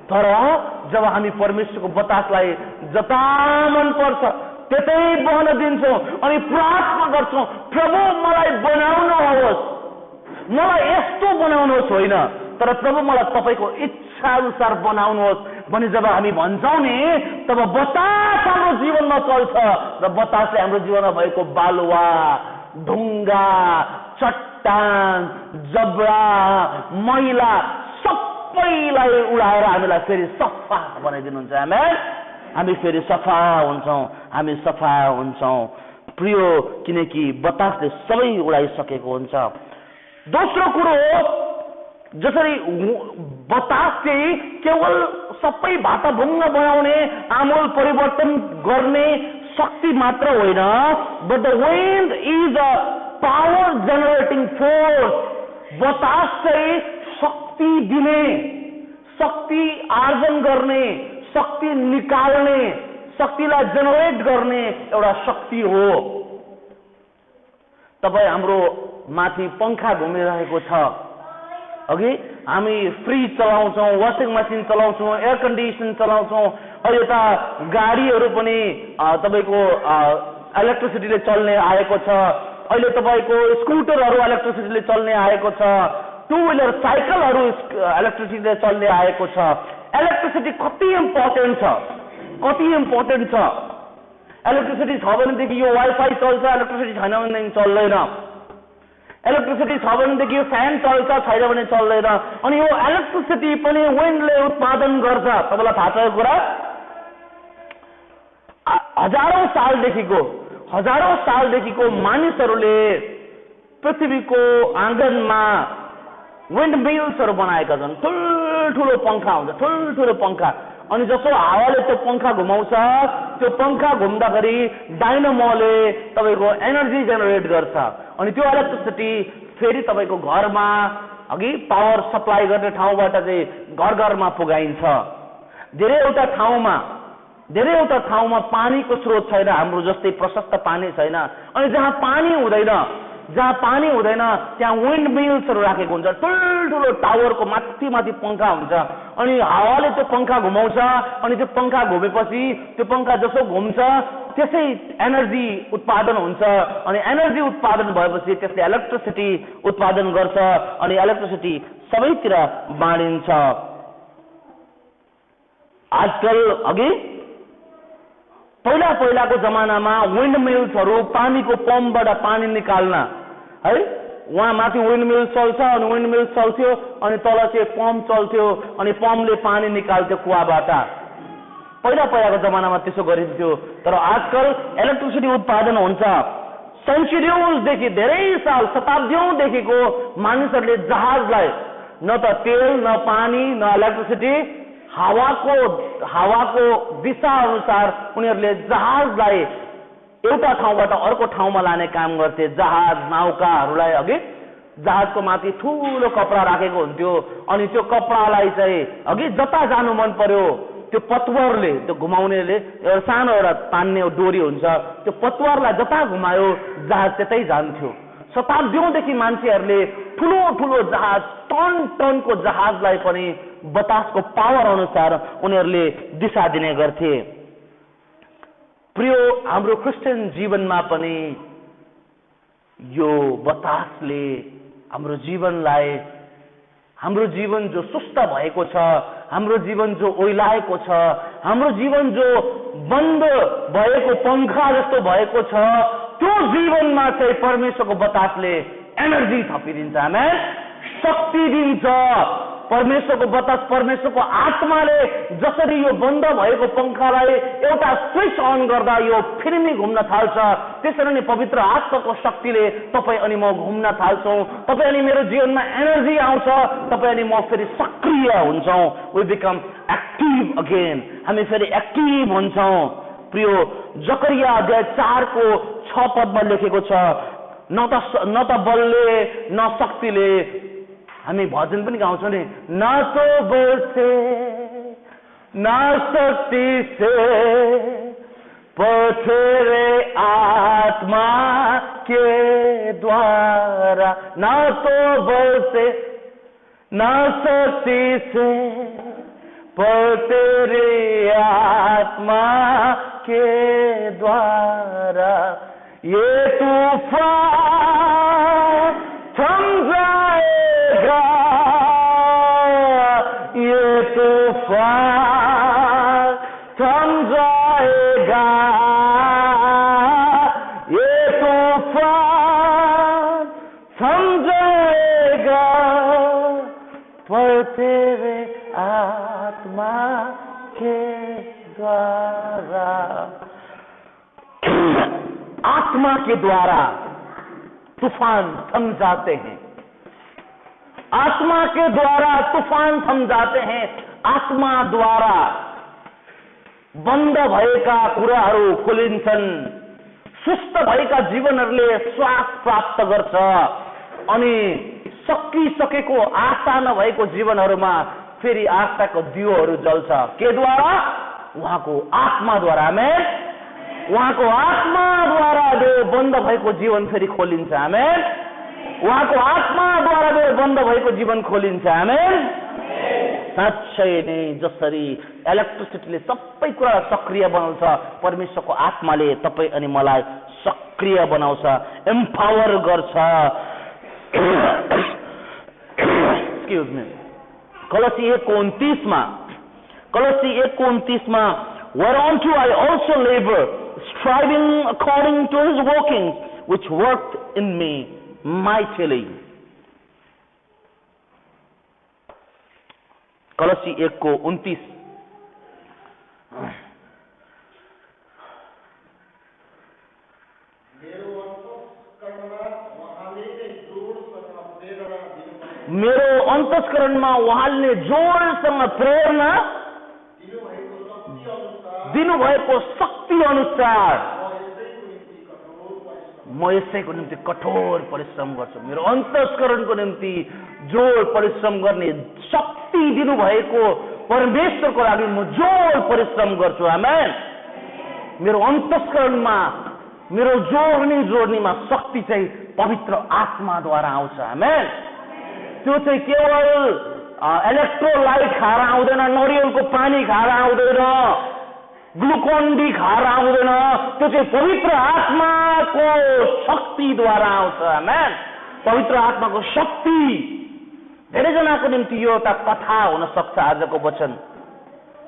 तर जब हामी परमेश्वरको बतासलाई जता मन पर्छ त्यतै बहन दिन्छौँ अनि प्रार्थना गर्छौँ, प्रभु मलाई बनाउनुहोस्, मलाई यस्तो बनाउनुहोस् होइन, तर प्रभु मलाई तपाईको इच्छा अनुसार बनाउनुहोस् भनी जब हामी भन्छौं नि तब बतास हाम्रो जीवनमा चल्छ र बतासले हाम्रो जीवनमा भएको बालुवा ढुङ्गा चट्टान जबडा मैला सबैलाई उडाएर हामीलाई फेरि सफा बनाइदिनुहुन्छ आमेन हामी फेरि सफा हुन्छौं प्रियो किनकि बतासले सबै उडाइसकेको हुन्छ दोस्रो कुरो जसरी बतास चाहिँ केवल सबै भाटाभुङ्ग बनाउने आमूल परिवर्तन गर्ने शक्ति मात्र होइन but the wind is a power generating force बतास चाहिँ शक्ति दिने शक्ति आर्जन गर्ने शक्ति निकाल्ने शक्तिलाई जेनरेट गर्ने एउटा शक्ति हो तपाई हाम्रो माथि पंखा घुमिरहेको छ अघि हामी फ्रिज चलाउँछौं वाशिङ मशिन चलाउँछौं एयर कन्डिसन चलाउँछौं अहिले त गाडीहरू पनि तपाईको इलेक्ट्रिसिटीले चल्ने आएको छ अहिले तपाईको स्कुटरहरू इलेक्ट्रिसिटीले चल्ने आएको छ टु व्हीलर साइकलहरू इलेक्ट्रिसिटीले चल्ने आएको छ इलेक्ट्रिसिटी कति इम्पोर्टेन्ट छ इलेक्ट्रिसिटी छ भनेदेखि यो वाइफाई चल्छ इलेक्ट्रिसिटी छैन भनेदेखि चल्दैन इलेक्ट्रिसिटी छ भनेदेखि यो फ्यान चल्छ छैन भने चल्दैन अनि यो इलेक्ट्रिसिटी पनि विन्डले उत्पादन गर्छ तपाईलाई थाहा छ यो कुरा हजारौं सालदेखिको मानिसहरूले पृथ्वीको आँगनमा विन्ड मिल्सहरू बनाएका छन् ठुल्ठुलो पंखा हुन्छ ठुल्ठुलो पंखा अनि जसो हावाले त्यो पंखा घुमाउँछ त्यो पंखा घुम्दाखेरि डाइनामोले तपाईको एनर्जी जेनरेट गर्छ अनि त्यो इलेक्ट्रिसिटी फेरि तपाईको घरमा अघि पावर सप्लाई गर्ने ठाउँबाट चाहिँ घर घरमा पुगाइन्छ धेरैवटा ठाउँमा पानीको स्रोत छैन हाम्रो जस्तै प्रशस्त पानी छैन अनि जहाँ पानी हुँदैन त्यहाँ विन्ड मिल्सहरू राखेको हुन्छ ठुल्ठुलो टावरको माथि पंखा हुन्छ अनि हावाले त्यो पंखा घुमाउँछ अनि त्यो पंखा घुमेपछि त्यो पंखा जसो घुम्छ त्यसै एनर्जी उत्पादन हुन्छ अनि एनर्जी उत्पादन भएपछि त्यसले इलेक्ट्रिसिटी उत्पादन गर्छ अनि इलेक्ट्रिसिटी सबैतिर बाँडिन्छ आजकल अघि पहिलाको जमानामा विन्ड मिल्सहरू पानीको पम्पबाट पानी निकाल्न है वहाँ माथि विन्ड मिल चल्छ अनि विन्ड मिल चल्थ्यो अनि तल चाहिँ पम्प चल्थ्यो अनि पम्पले पानी निकाल्थ्यो कुवाबाट पहिलाको जमानामा त्यसो गरिन्थ्यो तर आजकल इलेक्ट्रिसिटी उत्पादन हुन्छ सेन्चुरियौंदेखि धेरै साल शताब्दीौंदेखिको मानिसहरूले जहाजलाई न त तेल न पानी न इलेक्ट्रिसिटी हावाको दिशा अनुसार उनीहरूले जहाजलाई एउटा ठाउँबाट अर्को ठाउँमा लाने काम गर्थे जहाज नाउकाहरूलाई अघि जहाजको माथि ठूलो कपडा राखेको हुन्थ्यो अनि त्यो कपडालाई चाहिँ अघि जता जानु मन पर्यो त्यो पतवरले त्यो घुमाउनेले एउटा सानो एउटा तान्ने डोरी हुन्छ त्यो पतवरलाई जता घुमायो जहाज त्यतै जान्थ्यो शताब्दीौंदेखि मान्छेहरूले ठूलो जहाज टनको जहाजलाई पनि बतासको पावर अनुसार उनीहरूले दिशा दिने गर्थे प्रियो हाम्रो क्रिस्चियन जीवनमा पनि यो बतासले हाम्रो जीवन जो सुस्त भएको छ हाम्रो जीवन जो ओइलाएको छ हाम्रो जीवन जो बन्द भएको पंखा जस्तो भएको छ त्यो जीवनमा चाहिँ परमेश्वरको बतासले एनर्जी थपिदिन्छ आमेन शक्ति दिन्छ परमेश्वरको बतास परमेश्वरको आत्माले जसरी यो बन्द भएको पंखालाई एउटा स्विच अन गर्दा यो फेरि घुम्न थाल्छ त्यसरी नै पवित्र आत्माको शक्तिले तपाई अनि म घुम्न थाल्छौं तपाई अनि मेरो जीवनमा एनर्जी आउँछ तपाई अनि म फेरि सक्रिय हुन्छौं वी बिकम एक्टिभ अगेन हामी फेरि एक्टिभ हुन्छौं प्रियो जकरिया अध्याय 4 को 6 पदमा लेखेको छ न त बलले न शक्तिले हामी भजन पनि गाउँछौं नि न तो बल से न शक्ति से पर तेरे आत्मा के द्वारा न तो बल से न शक्ति से पर तेरे आत्मा के द्वारा ये तूफान थम जाएगा आत्मा के द्वारा, आत्मा के द्वारा तूफान थम जाते हैं। आत्मा के द्वारा तूफान थम जाते हैं। आत्मा द्वारा बन्द भएका कुराहरू खोलिन्छन्। सुस्त भएका जीवनहरूले श्वास प्राप्त गर्छ अनि सकिसकेको आशा नभएको जीवनहरूमा फेरि आशाको दियोहरू जल्छ। के द्वारा? उहाँको आत्माद्वारा। आमेन। उहाँको आत्माद्वारा बन्द भएको जीवन फेरि खोलिन्छ। आमेन। उहाँको आत्माद्वारा बन्द भएको जीवन खोलिन्छ। आमेन। साँच्चै नै जसरी इलेक्ट्रिसिटीले सबै कुरा सक्रिय बनाउँछ, परमेश्वरको आत्माले तपाईँ अनि मलाई सक्रिय बनाउँछ, एम्पावर गर्छ। Excuse me. कलोसी 1:29 मा, कलोसी 1:29 मा, whereunto I also labor, striving according to his workings, which worked in me mightily. कलोसी 1:29। मेरो अन्तस्करणमा उहाँले जोडसँग प्रेरणा दिनुभएको शक्ति अनुसार म यसैको निम्ति कठोर परिश्रम गर्छु। मेरो अन्तस्करणको निम्ति जोड परिश्रम गर्ने शक्ति दिनुभएको परमेश्वरको लागि म जोड परिश्रम गर्छु। आमेन। मेरो अन्तस्करणमा मेरो जोड्नेमा शक्ति चाहिँ पवित्र आत्माद्वारा आउँछ। आमेन। त्यो चाहिँ केवल इलेक्ट्रोलाइट खाएर आउँदैन, नरिवलको पानी खाएर आउँदैन, ग्लुकोन डी खाएर आउँदैन। त्यो चाहिँ पवित्र आत्माको शक्तिद्वारा आउँछ। आमेन। पवित्र आत्माको शक्ति। धेरैजनाको निम्ति यो एउटा कथा हुन सक्छ आजको वचन।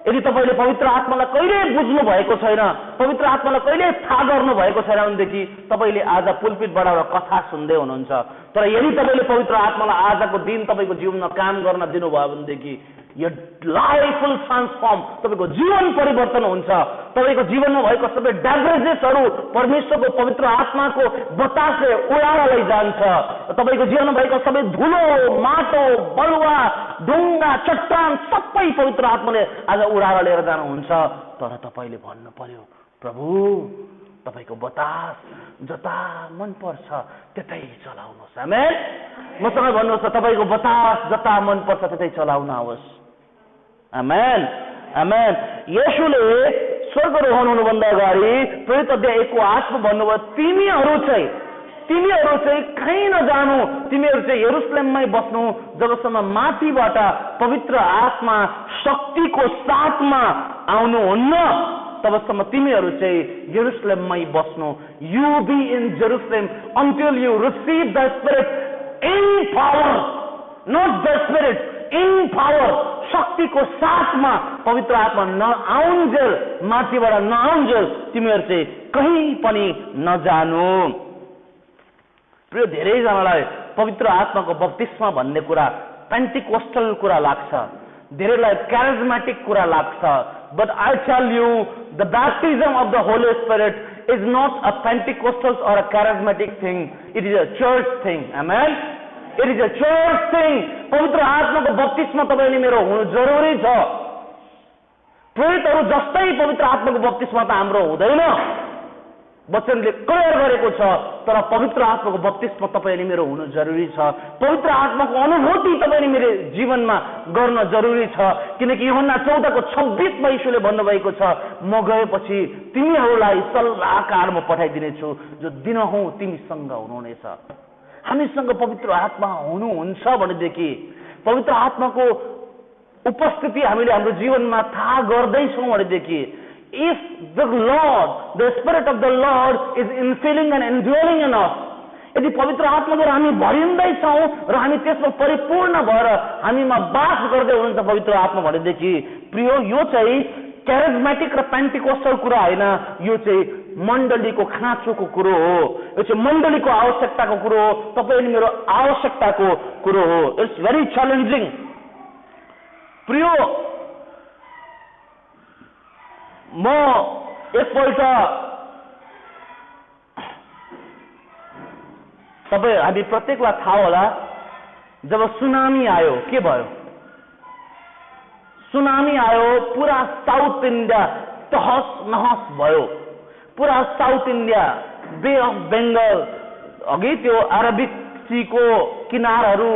यदि तपाईँले पवित्र आत्मालाई कहिले बुझ्नु भएको छैन, पवित्र आत्मालाई कहिले थाहा गर्नु भएको छैन भनेदेखि तपाईँले आज पुलपिटबाट एउटा कथा सुन्दै हुनुहुन्छ। तर यदि तपाईँले पवित्र आत्मालाई आजको दिन तपाईँको जीवनमा काम गर्न दिनुभयो भनेदेखि यो लाइफ विल ट्रान्सफर्म। तपाईँको जीवन परिवर्तन हुन्छ। तपाईँको जीवनमा भएको सबै ड्यामेजेसहरू परमेश्वरको पवित्र आत्माको बतासले उडाएर लैजान्छ। तपाईँको जीवनमा भएको सबै धुलो, माटो, बलुवा, ढुङ्गा, चट्टान सबै पवित्र आत्माले आज उडाएर लिएर जानुहुन्छ। तर तपाईँले भन्नु पर्यो, प्रभु तपाईँको बतास जता मन पर्छ त्यतै चलाउनुहोस्। आमेन। मसँग भन्नुहोस्, तपाईँको बतास जता मन पर्छ त्यतै चलाउनुहोस्। आमेन। आमेन। येशूले स्वर्गारोहण हुनुभन्दा अगाडि प्रेरित अध्याय 1:8 भन्नुभयो, तिमीहरू चाहिँ कहीँ नजानु, तिमीहरू चाहिँ यरुशलेममै बस्नु जबसम्म माथिबाट पवित्र आत्मा शक्तिको साथमा आउनुहुन्न, तबसम्म तिमीहरू चाहिँ यरुशलेममै बस्नु। You be in Jerusalem until you receive the Spirit in power, not the Spirit, in power। शक्तिको साथमा पवित्र आत्मा नआउन्जेल, माथिबाट नआउन्जेल तिमीहरू चाहिँ कहीँ पनि नजानु। प्रिय, धेरैजनालाई पवित्र आत्माको बप्तिस्मा भन्ने कुरा पेन्टिकोस्टल कुरा लाग्छ, धेरैलाई क्यारिज्मेटिक कुरा लाग्छ। But I tell you, the baptism of the Holy Spirit is not a Pentecostal or a charismatic thing. It is a church thing. Amen. It is a church thing. पवित्र आत्माको बप्तिस्मा तपाईले मेरो हुनु जरुरी छ। प्रेरितहरू जस्तै पवित्र आत्माको बप्तिस्मा त हाम्रो हुँदैन, वचनले क्लियर गरेको छ। तर पवित्र आत्माको बप्तिस्मा तपाईले मेरो हुनु जरुरी छ। पवित्र आत्माको अनुभूति तपाईले मेरो जीवनमा गर्न जरुरी छ। किनकि यूहन्ना 14:26 मा यीशुले भन्नुभएको छ, म गएपछि तिमीहरूलाई सल्लाहकार म पठाइदिनेछु जो दिनहुँ तिमीसँग हुनुहुनेछ। हामीसँग पवित्र आत्मा हुनुहुन्छ भनेदेखि पवित्र आत्माको उपस्थिति हामीले हाम्रो जीवनमा थाहा गर्दैछौँ भनेदेखि, if the Lord, the Spirit of the Lord is infilling and indwelling in us, यदि पवित्र आत्माद्वारा हामी भरिँदैछौँ र हामी त्यसमा परिपूर्ण भएर हामीमा वास गर्दै हुनुहुन्छ पवित्र आत्मा भनेदेखि, प्रियो यो चाहिँ क्यारिज्मेटिक र पेन्टिकोस्टल कुरा होइन, यो चाहिँ मण्डलीको खाँचोको कुरो हो। यो चाहिँ मण्डलीको आवश्यकताको कुरो हो, तपाईँ अनि मेरो आवश्यकताको कुरो हो। It's very challenging. प्रियो, म एकपल्ट तपाईँ हामी प्रत्येकलाई थाहा होला, जब सुनामी आयो के भयो? सुनामी आयो, पुरा साउथ इन्डिया तहस नहस भयो। पुरा south India, bay of Bengal, अघि त्यो अरबिक सीको किनारहरू,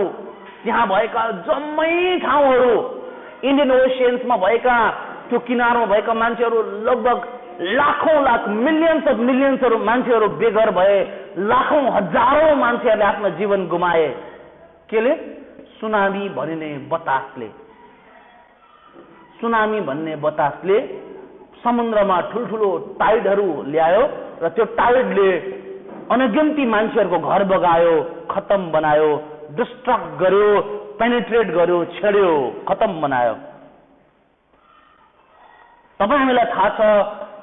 त्यहाँ भएका जम्मै ठाउँहरू, इन्डियन ओशियन्समा भएका त्यो किनारमा भएका मान्छेहरू लगभग लाखौं लाख, मिलियन्स अफ मिलियन्सहरू मान्छेहरू बेघर भए। लाखौं हजारौं मान्छेहरूले आफ्नो जीवन गुमाए। केले? सुनामी भनिने बतासले। सुनामी भन्ने बतासले समुद्रमा ठुल्ठुलो टाइडहरू ल्यायो र त्यो टाइडले अनगिन्ती मान्छेहरूको घर बगायो, खत्तम बनायो, डिस्ट्रक्ट गर्यो, पेनिट्रेट गर्यो, छेड्यो, खत्तम बनायो। तपाईँ हामीलाई थाहा छ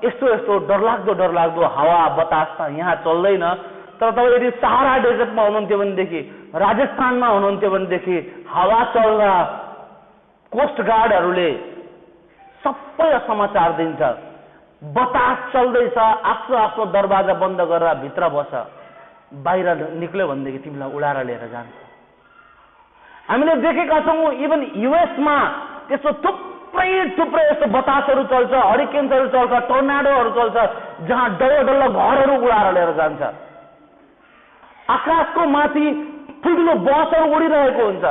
यस्तो यस्तो डरलाग्दो हावा बतास त यहाँ चल्दैन। तर तपाईँ यदि सहारा डेजर्टमा हुनुहुन्थ्यो भनेदेखि, राजस्थानमा हुनुहुन्थ्यो भनेदेखि हावा चल्दा कोस्ट गार्डहरूले सबै समाचार दिन्छ, बतास चल्दैछ, आफ्नो आफ्नो दरवाजा बन्द गरेर भित्र बस, बाहिर निक्ल्यो भनेदेखि तिमीलाई उडाएर लिएर जान्छ। हामीले देखेका छौँ इभन युएसमा त्यस्तो थुप्रै यस्तो बतासहरू चल्छ, हरिकेन्सहरू चल्छ, टर्नाडोहरू चल्छ, जहाँ डल्लो घरहरू उडाएर लिएर जान्छ। आकाशको माथि ठुल्ठुलो बसहरू उडिरहेको हुन्छ,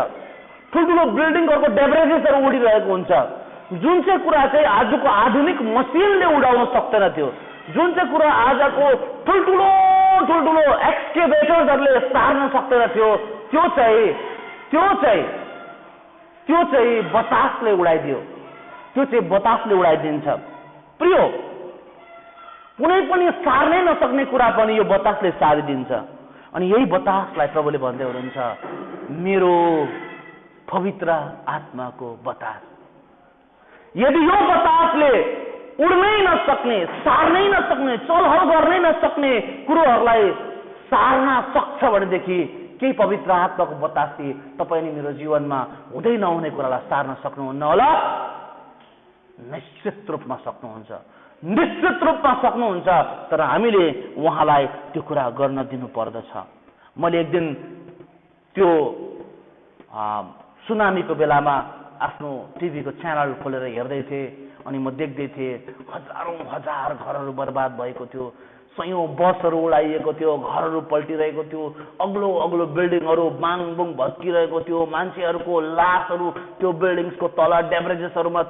ठुल्ठुलो बिल्डिङहरूको डेब्रेजेसहरू उडिरहेको हुन्छ। जुन चाहिँ कुरा चाहिँ आजको आधुनिक मसिनले उडाउन सक्दैन थियो, जुन चाहिँ कुरा आजको ठुल्ठुलो एक्सकेभेटर्सहरूले सार्न सक्दैन थियो, त्यो चाहिँ बतासले उडाइदियो। त्यो चाहिँ बतासले उडाइदिन्छ। प्रियो, कुनै पनि सार्नै नसक्ने कुरा पनि यो बतासले सारिदिन्छ। अनि यही बतासलाई प्रभुले भन्दै हुनुहुन्छ, मेरो पवित्र आत्माको बतास। यदि यो बतासले उड्नै नसक्ने, सार्नै नसक्ने, चलहल गर्नै नसक्ने कुरोहरूलाई सार्न सक्छ भनेदेखि केही पवित्र आत्माको बतासले तपाईँ अनि मेरो जीवनमा हुँदै नहुने कुरालाई सार्न सक्नुहुन्न होला? निश्चित रूपमा सक्नुहुन्छ, निश्चित रूपमा सक्नुहुन्छ। तर हामीले उहाँलाई त्यो कुरा गर्न दिनु पर्दछ। मैले एक दिन त्यो सुनामीको बेलामा आफ्नो टिभीको च्यानल खोलेर हेर्दै थिएँ, अनि म देख्दै थिएँ हजारौं हजार घरहरू बर्बाद भएको थियो, सयौं बसहरू उडाइएको थियो, घरहरू पल्टिरहेको थियो, अग्लो बिल्डिङहरू बाङबुङ भत्किरहेको थियो, मान्छेहरूको लासहरू त्यो बिल्डिङ्सको तल डेब्रेजेसहरूमा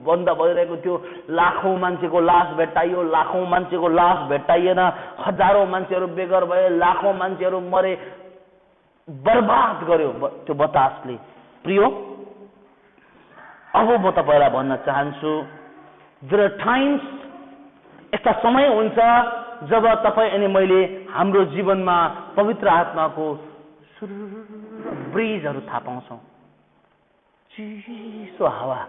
बन्द भइरहेको थियो। लाखौं मान्छेको लास भेट्टाइयो, लाखौं मान्छेको लास भेट्टाइएन, हजारौं मान्छेहरू बेघर भए, लाखौं मान्छेहरू मरे, बर्बाद गर्यो त्यो बतासले। प्रियो, अब म तपाईलाई भन्न चाहन्छु, देयर आर टाइम्स, यस्ता समय हुन्छ जब तपाईँ अनि मैले हाम्रो जीवनमा पवित्र आत्माको ब्रिजहरू थाहा पाउँछौँ। चिसो हावा,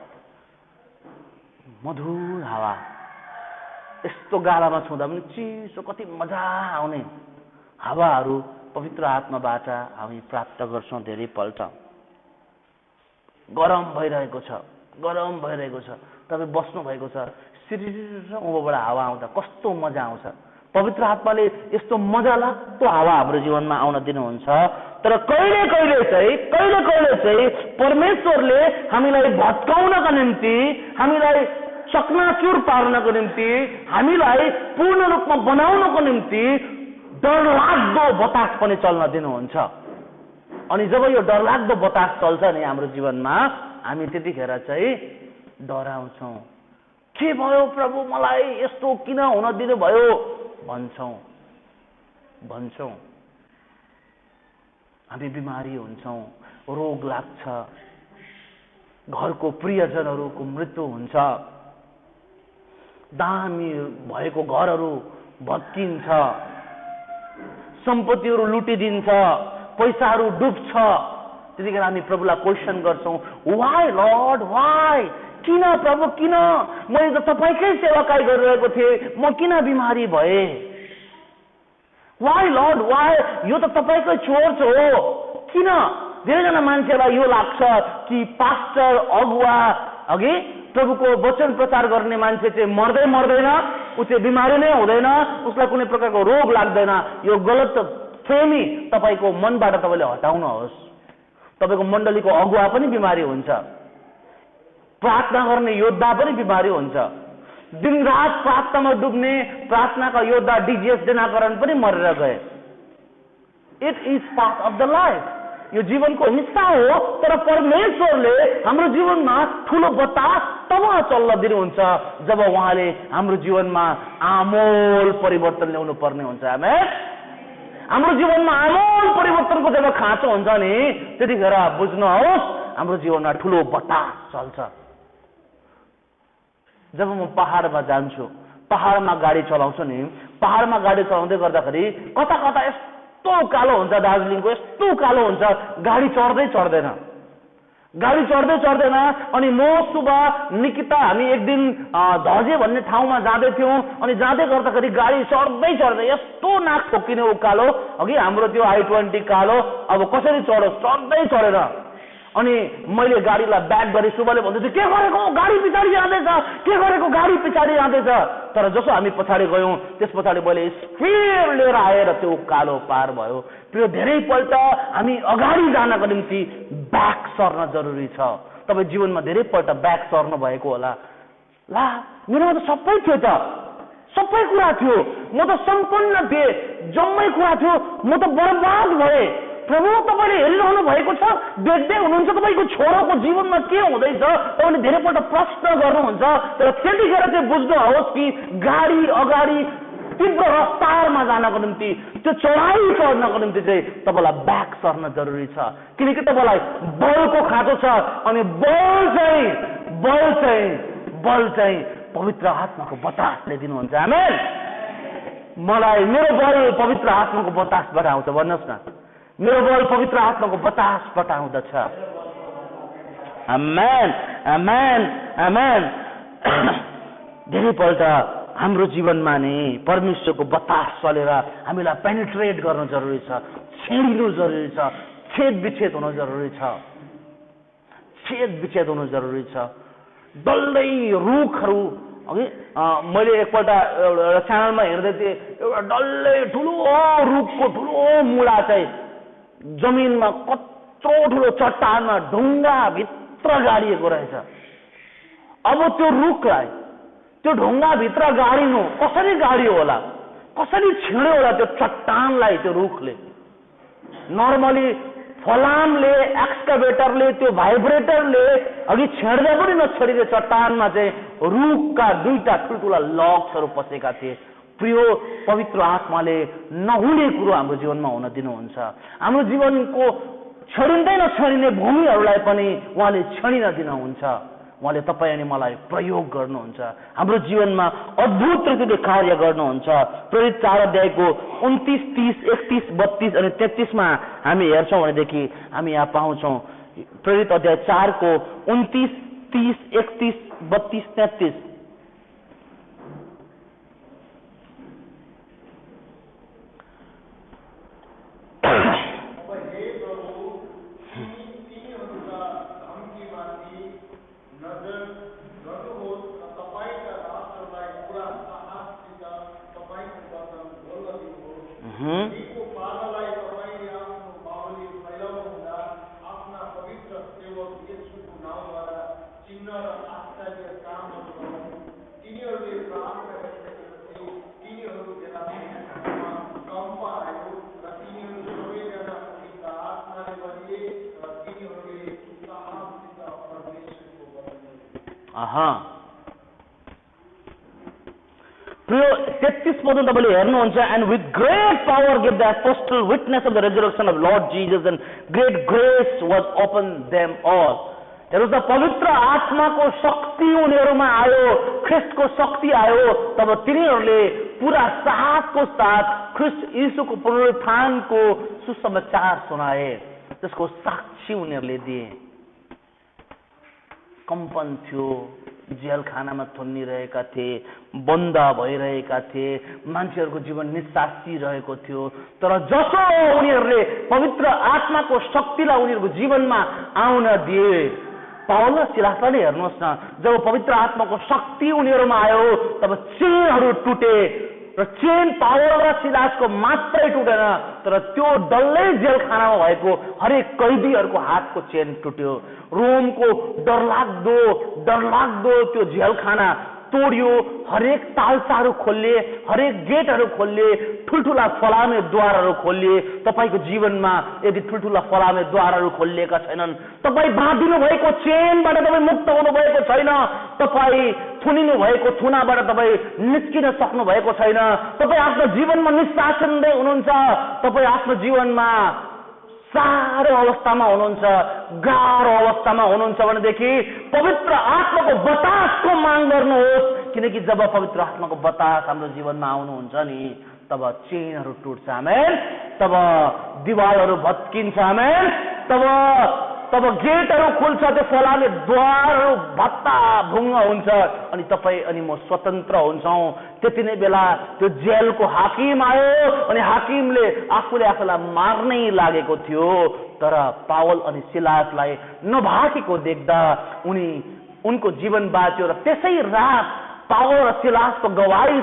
मधुर हावा, यस्तो गालामा छुँदा पनि चिसो, कति मजा आउने हावाहरू पवित्र आत्माबाट हामी प्राप्त गर्छौँ। धेरै पल्ट गरम भइरहेको छ, तपाईँ बस्नु भएको छ, सिरिर उँभोबाट हावा आउँदा कस्तो मजा आउँछ। पवित्र आत्माले यस्तो मजा लाग्दो हावा हाम्रो जीवनमा आउन दिनुहुन्छ। तर कहिले कहिले चाहिँ परमेश्वरले हामीलाई भत्काउनको निम्ति, हामीलाई चकनाचुर पार्नको निम्ति, हामीलाई पूर्ण रूपमा बनाउनको निम्ति डरलाग्दो बतास पनि चल्न दिनुहुन्छ। अनि जब यो डरलाग्दो बतास चल्छ नि हाम्रो जीवनमा, हामी त्यतिखेर चाहिँ डराउँछौँ। के भयो प्रभु, मलाई यस्तो किन हुन दिनु भयो भन्छौँ। हामी बिमारी हुन्छौँ, रोग लाग्छ, घरको प्रियजनहरूको मृत्यु हुन्छ, दामी भएको घरहरू भत्किन्छ, सम्पत्तिहरू लुटिदिन्छ, पैसाहरू डुब्छ। त्यतिखेर हामी प्रभुलाई क्वेसन गर्छौँ, वाइ लर्ड, वाइ? किन प्रभु, किन? मैले त तपाईँकै सेवाकाई गरिरहेको थिएँ, म किन बिमारी भए? Why Lord, why? यो त तपाईँकै चर्च हो, किन? धेरैजना मान्छेलाई यो लाग्छ कि पास्टर, अगुवा, अघि प्रभुको वचन प्रचार गर्ने मान्छे चाहिँ मर्दैन, ऊ चाहिँ बिमारी नै हुँदैन, उसलाई कुनै प्रकारको रोग लाग्दैन। यो गलत फेमी तपाईको मनबाट तपाईले हटाउनुहोस्। तपाईको मण्डलीको अगुवा पनि बिमारी हुन्छ, प्रार्थना गर्ने योद्धा पनि बिमारी हुन्छ, दिनरात प्रार्थनामा डुब्ने प्रार्थनाका योद्धा डीजीएस दिनाकरण पनि मरेर गए। It is part of the life, यो जीवनको हिस्सा हो। तर परमेश्वरले हाम्रो जीवनमा ठूलो बतास तब चल्न दिनुहुन्छ जब उहाँले हाम्रो जीवनमा आमूल परिवर्तन ल्याउनु पर्ने हुन्छ। आमेन। हाम्रो जीवनमा आमूल परिवर्तनको जब खाँचो हुन्छ नि, त्यतिखेर बुझ्नुहोस् हाम्रो जीवनमा ठूलो बतास चल्छ। जब म पहाडमा जान्छु, पहाडमा गाडी चलाउँछु नि, पहाडमा गाडी चलाउँदै गर्दाखेरि कता कता यस्तो कालो हुन्छ, दार्जिलिङको यस्तो कालो हुन्छ, गाडी चढ्दैन। अनि म सुबह निकिता हामी एक दिन धजे भन्ने ठाउँमा जाँदै थियौँ। अनि जाँदै गर्दाखेरि गाडी चढ्दै यस्तो नाक ठोकिने उकालो, अघि हाम्रो त्यो I-20 कालो, अब कसरी चढेर। अनि मैले गाडीलाई ब्याक गरे, सुबहले भन्दै थियो के गरेको गाडी पछाडि जाँदैछ। तर जसो हामी पछाडि गयौँ त्यस पछाडि मैले स्पिड लिएर आएर त्यो कालो पार भयो। त्यो धेरैपल्ट हामी अगाडि जानको निम्ति ब्याक सर्न जरुरी छ। तपाईँ जीवनमा धेरैपल्ट ब्याक सर्नु भएको होला। ला मेरोमा त सबै थियो त, सबै कुरा थियो, म त सम्पन्न थिएँ, जम्मै कुरा थियो, म त बर्बाद भएँ। प्रभु तपाईले हेरिरहनु भएको छ, देख्दै हुनुहुन्छ तपाईको छोराको जीवनमा के हुँदैछ। तपाईले धेरैपल्ट प्रश्न गर्नुहुन्छ, तर त्यतिखेर चाहिँ बुझ्नुहोस् कि गाडी अगाडि तीव्र रफ्तारमा जानको निम्ति, त्यो चढाइ चढ्नको निम्ति चाहिँ तपाईलाई ब्याक सर्न जरुरी छ। किनकि तपाईलाई बलको खाँचो छ। अनि बल चाहिँ पवित्र आत्माको बतासले दिनुहुन्छ। आमेन। मलाई मेरो बल पवित्र आत्माको बतासबाट आउँछ। भन्नुहोस् न, मेरो बल पवित्र आत्माको बतासबाट आउँदछ। आमेन, आमेन, आमेन। धेरैपल्ट हाम्रो जीवनमा नै परमेश्वरको बतास चलेर हामीलाई पेनिट्रेट गर्न जरुरी छ, छेडिनु जरुरी छ, छेदविच्छेद हुन जरुरी छ। डल्लै रुखहरू, अघि मैले एकपल्ट एउटा च्यानलमा हेर्दै थिएँ, एउटा डल्लै ठुलो रुखको ठुलो मुढा चाहिँ जमिनमा कत्रो ठुलो चट्टानमा ढुङ्गा भित्र गाडिएको रहेछ। अब त्यो रुखलाई त्यो ढुङ्गा भित्र गाडिनु कसरी गाडियो होला, कसरी छिड्यो होला त्यो चट्टानलाई। त्यो रुखले नर्मली फलामले, एक्सकाभेटरले, त्यो भाइब्रेटरले अघि छेड्दा पनि नछेडिने चट्टानमा चाहिँ रुखका दुईटा ठुल्ठुला लक्सहरू पसेका थिए। प्रिय पवित्र आत्माले नहुने कुरो हाम्रो जीवनमा हुन दिनुहुन्छ। हाम्रो जीवनको छेडिँदै नछेडिने भूमिहरूलाई पनि उहाँले छेडिन दिनुहुन्छ। उहाँले तपाईँ अनि मलाई प्रयोग गर्नुहुन्छ, हाम्रो जीवनमा अद्भुत रीतिले कार्य गर्नुहुन्छ। प्रेरित 4 अध्यायको 29, 30, 31, 32 अनि 33मा हामी हेर्छौँ भनेदेखि हामी यहाँ पाउँछौँ। प्रेरित अध्याय 4 को 29, 30, 31, 32, 33। प्रिय 33 पदमा तपाईले हेर्नुहुन्छ, and with great power give the apostle witness of the resurrection of Lord Jesus and great grace was upon them all. हेर्नुहोस् त, पवित्र आत्माको शक्ति उनीहरूमा आयो, ख्रिस्टको शक्ति आयो, तब तिनीहरूले पूरा साहसको साथ ख्रिस्ट यीशुको पुनरुत्थानको सुसमाचार सुनाए, त्यसको साक्षी उनीहरूले दिए। कम्पन थियो, जेल खानामा थुनिरहेका थिए, बन्द भइरहेका थिए, मान्छेहरूको जीवन निस्सासिरहेको थियो। तर जसो उनीहरूले पवित्र आत्माको शक्तिलाई उनीहरूको जीवनमा आउन दिए, पावल र सिलासलाई नै हेर्नुहोस् न, जब पवित्र आत्माको शक्ति उनीहरूमा आयो तब चेनहरू टुटे र चेन पावल र सिलासको मात्रै टुटेन, तर त्यो डल्लै जेलखानामा भएको हरेक कैदीहरूको हातको चेन टुट्यो। रोमको डरलाग्दो त्यो जेलखाना तोडियो, हरेक तालसाहरू खोलिए, हरेक गेटहरू खोलिए, ठुल्ठुला फलामे द्वारहरू खोलिए। तपाईको जीवनमा यदि ठुल्ठुला फलामे द्वारहरू खोलिएका छैनन्, तपाईँ बाँधिनु भएको चेनबाट तपाईँ मुक्त हुनु भएको छैन, तपाईँ थुनिनु भएको थुनाबाट तपाईँ निस्किन सक्नु भएको छैन, तपाईँ आफ्नो जीवनमा निशासनदै हुनुहुन्छ, तपाईँ आफ्नो जीवनमा साह्रो अवस्थामा हुनुहुन्छ, गाह्रो अवस्थामा हुनुहुन्छ भनेदेखि पवित्र आत्माको बतासको माग गर्नुहोस्, किनकि जब पवित्र आत्माको बतास हाम्रो जीवनमा आउनुहुन्छ नि तब चेनहरू टुट्छ। आमेन। तब दिवालहरू भत्किन्छ। आमेन। तब गेटहरू खुल्छ, त्यो फलामे द्वारहरू भत्ता भुङ्ग हुन्छ अनि तपाईँ अनि म स्वतन्त्र हुन्छौँ। त्यति नै बेला त्यो जेलको हाकिम आयो अनि हाकिमले आफूलाई मार्नै लागेको थियो, तर पावल अनि सिलासलाई नभागेको देख्दा उनको जीवन बाँच्यो। र त्यसै रात पावल र सिलासको गवाही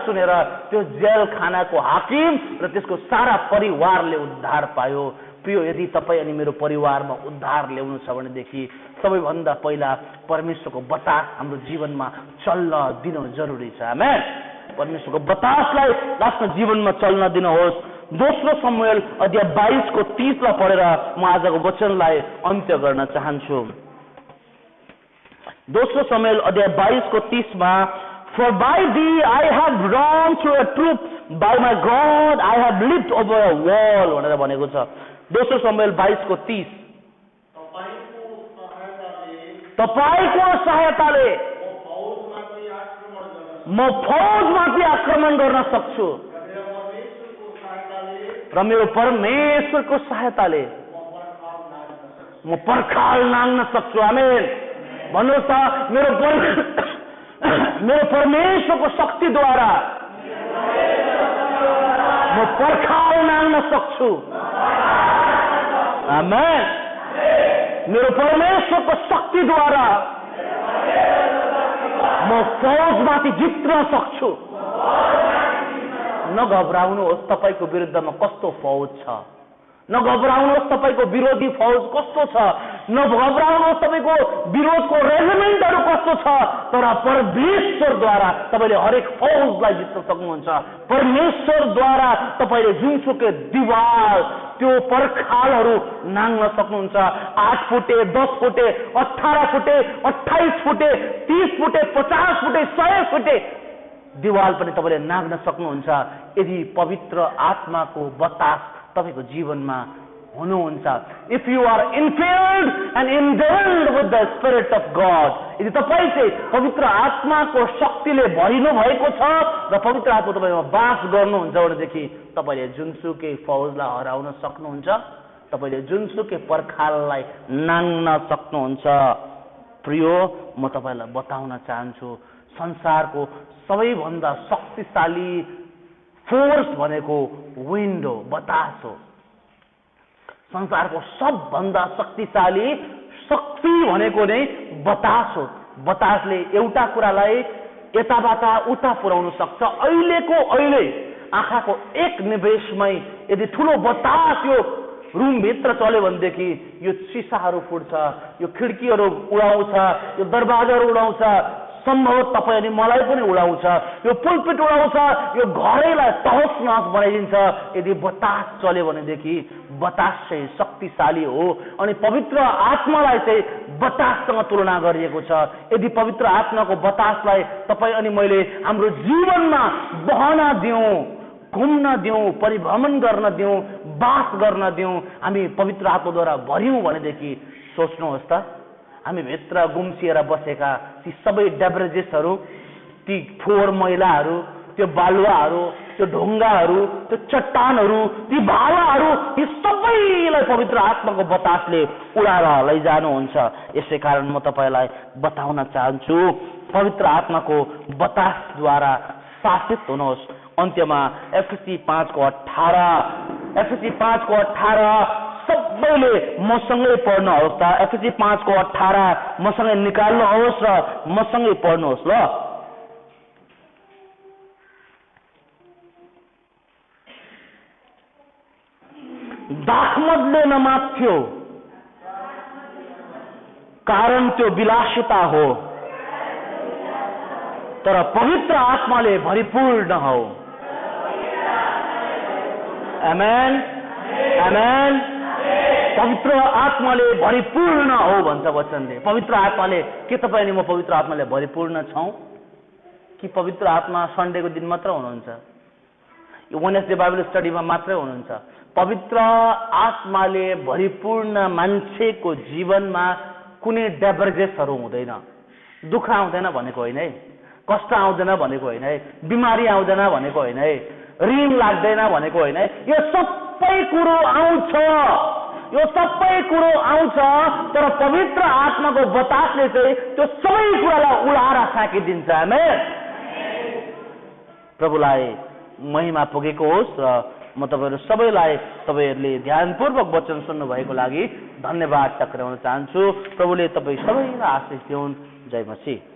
सुनेर त्यो जेल खानाको हाकिम र त्यसको सारा परिवारले उद्धार पायो। प्रिय, यदि तपाईँ अनि मेरो परिवारमा उद्धार ल्याउनु छ भनेदेखि सबैभन्दा पहिला परमेश्वरको बतास हाम्रो जीवनमा चल्न दिन जरुरी छ। आमेन। परमेश्वरको बतासलाई आफ्नो जीवनमा चल्न दिनुहोस्। दोस्रो शमूएल अध्याय 22 को 30 लाई पढेर म आजको वचनलाई अन्त्य गर्न चाहन्छु। दोस्रो शमूएल अध्याय 22 को 30 मा, For by thee I have run through a troop, by my God I have leaped over a wall भनेर भनेको छ। दोस्रो शमूएल 22 को 30, तपाईको सहायताले म फौजमाथि आक्रमण गर्न सक्छु र मेरो परमेश्वरको सहायताले म पर्खाल नाग्न सक्छु। आमेन। भन्नुहोस् त, मेरो परमेश्वरको शक्तिद्वारा म पर्खाल नाग्न सक्छु। आमेन। मेरो परमेश्वरको शक्तिद्वारा म फौजमाथि जित्न सक्छु। नघबराउनुहोस् तपाईको विरुद्धमा कस्तो फौज छ, नघबराउनुहोस् तपाईको विरोधी फौज कस्तो छ, नघबराउनुहोस् तपाईको विरोधको रेजिमेन्टहरू कस्तो छ, तर परमेश्वरद्वारा तपाईले हरेक फौजलाई जित्न सक्नुहुन्छ। परमेश्वरद्वारा तपाईले जुनसुकै दिवाल, त्यो पर्खालहरू नाङ्न सक्नुहुन्छ। 8 फुटे, 10 फुटे, 18 फुटे, 28 फुटे, 30 फुटे, 50 फुटे, 100 फुटे दिवाल पनि तपाईले नाग्न सक्नुहुन्छ, यदि पवित्र आत्माको बतास तपाईको जीवनमा हुनुहुन्छ। If you are infilled and indwelled with the spirit of God, यदि तपाईँ चाहिँ पवित्र आत्माको शक्तिले भरिनु भएको छ र पवित्र आत्मा तपाईमा वास गर्नुहुन्छ भनेदेखि तपाईले जुनसुकै फौजलाई हराउन सक्नुहुन्छ, तपाईले जुनसुकै पर्खाललाई नाङ्न सक्नुहुन्छ। प्रियो, म तपाईलाई बताउन चाहन्छु, संसारको सबैभन्दा शक्तिशाली फोर्स भनेको विन्ड हो, बतास हो। संसारको सबभन्दा शक्तिशाली शक्ति भनेको नै बतास हो। बतासले एउटा कुरालाई यताबाट उता पुर्याउन सक्छ। अहिले आँखाको एक निमेषमै यदि ठुलो बतास यो रुमभित्र चल्यो भनेदेखि यो सिसाहरू फुट्छ, यो खिड्कीहरू उडाउँछ, यो दरवाजाहरू उडाउँछ, सम्भव तपाईँ अनि मलाई पनि उडाउँछ, यो पुलपिट उडाउँछ, यो घरैलाई तहस नहस बनाइदिन्छ। यदि बतास चल्यो भनेदेखि बतास चाहिँ शक्तिशाली हो अनि पवित्र आत्मालाई चाहिँ बताससँग तुलना गरिएको छ। यदि पवित्र आत्माको बतासलाई तपाईँ अनि मैले हाम्रो जीवनमा बहन दिउँ, घुम्न दिउँ, परिभ्रमण गर्न दिउँ, बास गर्न दिउँ, हामी पवित्र आत्माद्वारा भर्यौँ भनेदेखि सोच्नुहोस् त, हामी भित्र गुम्सिएर बसेका ती सबै डेब्रेजेसहरू, ती फोहोर मैलाहरू, त्यो बालुवाहरू, त्यो ढुङ्गाहरू, त्यो चट्टानहरू, ती भालाहरू, यी सबैलाई पवित्र आत्माको बतासले उडाएर लैजानुहुन्छ। यसै कारण म तपाईलाई बताउन चाहन्छु, पवित्र आत्माको बतासद्वारा शासित हुनुहोस्। अन्त्यमा एफएससी 5 को 18 सबै सबैले मसँगै पढ्नुहोस् त। एफएसी 5:18 मसँगै निकाल्नुहोस् र मसँगै पढ्नुहोस् ल। दाखमदले नमात्थ्यो, कारण त्यो विलासिता हो, तर पवित्र आत्माले भरिपूर्ण हो। आमेन, आमेन। पवित्र आत्माले भरिपूर्ण हो भन्छ वचनले। पवित्र आत्माले, के तपाईँ अनि म पवित्र आत्माले भरिपूर्ण छौँ कि पवित्र आत्मा सन्डेको दिन मात्र हुनुहुन्छ, यो वेडनेसडे बाइबल स्टडीमा मात्रै हुनुहुन्छ? पवित्र आत्माले भरिपूर्ण मान्छेको जीवनमा कुनै डेभरेजेसहरू हुँदैन। दुःख आउँदैन भनेको होइन है, कष्ट आउँदैन भनेको होइन है, बिमारी आउँदैन भनेको होइन है, ऋण लाग्दैन भनेको होइन है। यो सबै कुरो आउँछ, यो सबै कुरो आउँछ, तर पवित्र आत्माको बतासले चाहिँ त्यो सबै कुरालाई उडाएर फ्याँकिदिन्छ। आमेन। प्रभुलाई महिमा पुगेको होस्। र म तपाईहरु सबैलाई तपाईहरुले ध्यानपूर्वक वचन सुन्नु भएको लागि धन्यवाद टक्राउन चाहन्छु। प्रभुले तपाई सबैलाई आशीष दिउन्। जय मसीह।